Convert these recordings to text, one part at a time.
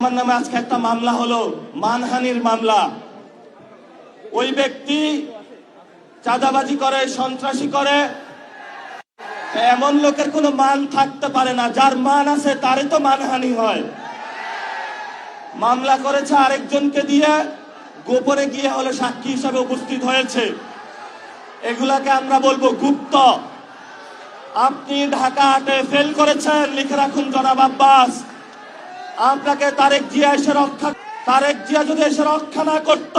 আমার নামে আজকে একটা মামলা হলো, মানহানির মামলা। ওই ব্যক্তি চাঁদাবাজি করে, সন্ত্রাসী করে। এমন লোকের কোনো মান থাকতে পারে না, যার মান আছে তারই তো মানহানি হয়। মামলা করেছে আরেকজনকে দিয়ে, গোপনে গিয়ে হলো সাক্ষী হিসাবে উপস্থিত হয়েছে। এগুলাকে আমরা বলবো গুপ্ত। আপনি ঢাকা হাটে ফেল করেছেন, লিখে রাখুন জনাব আব্বাস। আপনাকে তারেক জিয়া যদি এসে রক্ষা না করত,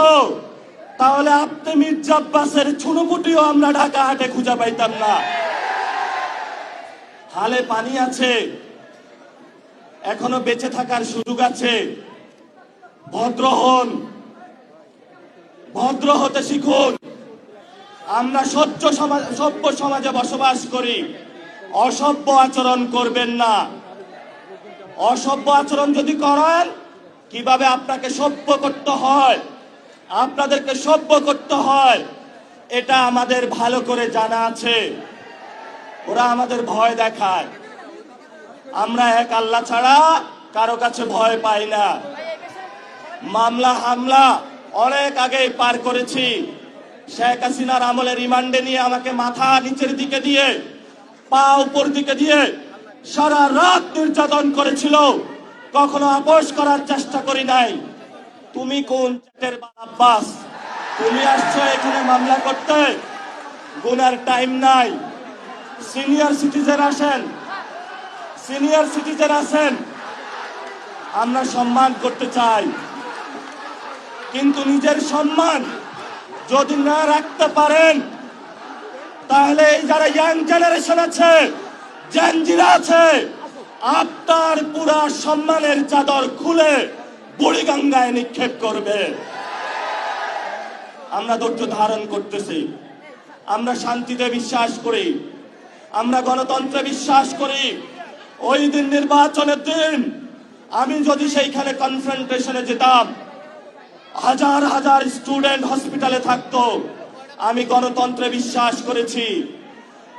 তাহলে আপনি মির্জা আব্বাসের ছুনুপুটিও আমরা ঢাকা হাটে খুঁজে পাইতাম না। হালে পানি আছে, এখনো বেঁচে থাকার সুযোগ আছে। ভদ্র হন, ভদ্র হতে শিখুন। আমরা সভ্য সমাজে বসবাস করি, অসভ্য আচরণ করবেন না। অসভ্য আচরণ যদি করেন, কিভাবে আপনাকে সভ্য করতে হয়, আপনাদেরকে সভ্য করতে হয়, এটা আমাদের ভালো করে জানা আছে। ওরা আমাদের ভয় দেখায়, আমরা এক আল্লাহ ছাড়া কারো কাছে ভয় পাই না। মামলা হামলা অনেক আগেই পার করেছি। শেখ হাসিনার আমলে রিমান্ডে নিয়ে আমাকে মাথা নিচের দিকে দিয়ে, পা উপর দিকে দিয়ে সারা রাত নির্যাতন করেছিল। কখনো আপোষ করার চেষ্টা করি নাই। তুমি কোন চ্যাটের আব্বাস? তুমি আসছো এখানে মামলা করতে, গুনার টাইম নাই। সিনিয়র সিটিজেন আসেন, সিনিয়র সিটিজেন আসেন, আমরা সম্মান করতে চাই। কিন্তু নিজের সম্মান যদি না রাখতে পারেন, তাহলে এই যারা ইয়াং জেনারেশন আছে, জেনজিরা আছে, আপনার পুরা সম্মানের চাদর খুলে বুড়িগঙ্গায় নিক্ষেপ করবে। আমরা ধৈর্য ধারণ করতেছি। আমরা শান্তিতে বিশ্বাস করি, আমরা গণতন্ত্রে বিশ্বাস করি। ওই দিন নির্বাচনের দিন আমি যদি সেইখানে কনফ্রন্টেশনে যেতাম, হাজার হাজার স্টুডেন্ট হসপিটালে থাকতো। আমি গণতন্ত্রে বিশ্বাস করেছি,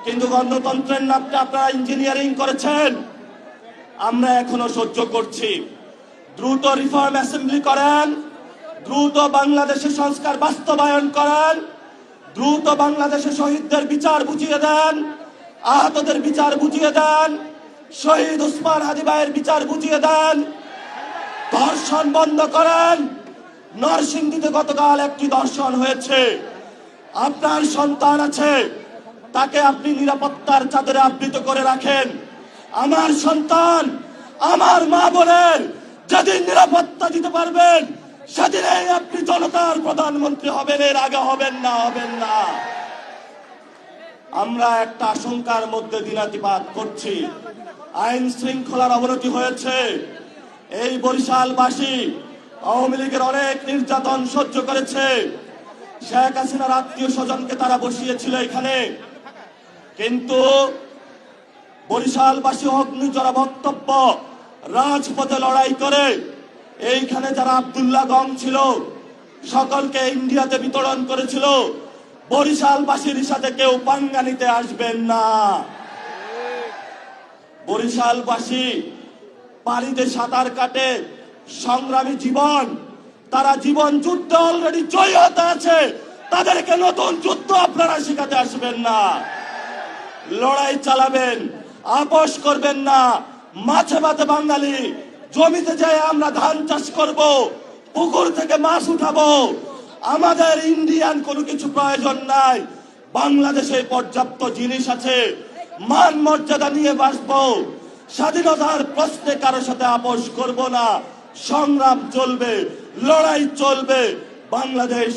কিন্তু গণতন্ত্রের নামটা আপনারা ইঞ্জিনিয়ারিং করেছেন। আমরা এখনো সহ্য করছি। দ্রুত রিফর্ম অ্যাসেম্বলি করেন, দ্রুত বাংলাদেশে সংস্কার বাস্তবায়ন করেন, দ্রুত বাংলাদেশে শহীদদের বিচার বুঝিয়ে দেন, আহতদের বিচার বুঝিয়ে দেন, শহীদ উসমান হাদি ভাইয়ের বিচার বুঝিয়ে দেন, ধর্ষণ বন্ধ করেন। নরসিংদীতে গতকাল একটি ধর্ষণ হয়েছে। আপনার সন্তান আছে, তাকে আপনি নিরাপত্তার চাদরে আবৃত করে রাখেন। আমার সন্তান, আমার মা বোনের যেদিন নিরাপত্তা দিতে পারবেন, সেদিনই আপনি জনতার প্রধানমন্ত্রী হবেন, এর আগে হবেন না, হবেন না। আমরা একটা আশঙ্কার মধ্যে দিনাতিপাত করছি। আইন শৃঙ্খলার অবনতি হয়েছে। এই বরিশালবাসী আওয়ামী লীগের অনেক নির্যাতন সহ্য করেছে। শেখ হাসিনার আত্মীয় স্বজনকে তারা বসিয়েছিল এখানে, কিন্তু বরিশালবাসী অগ্নিজরা বক্তব্য, রাজপথে লড়াই করে এইখানে যারা আব্দুল্লাহ গং ছিল সকলকে ইন্ডিয়াতে বিতরণ করেছিল। বরিশালবাসীর সাথে কেউ পাঙ্গা নিতে আসবেন না। বরিশালবাসী পানিতে সাঁতার কাটে, সংগ্রামী জীবন, তারা জীবন যুদ্ধে অলরেডি জয়ী হতে আছে। তাদেরকে নতুন যুদ্ধ আপনারা শিখাতে আসবেন না। লড়াই চালাবেন, আপোষ করবেন না। মাছে ভাতে বাঙালি, জমিতে যায় আমরা ধান চাষ করব, পুকুর থেকে মাছ উঠাবো। আমাদের ইন্ডিয়ান কোনো কিছু প্রয়োজন নাই। বাংলাদেশে পর্যাপ্ত জিনিস আছে, মান মর্যাদা নিয়ে বাঁচবো। স্বাধীনতার প্রশ্নে কারো সাথে আপোষ করব না। সংগ্রাম চলবে, লড়াই চলবে। বাংলাদেশ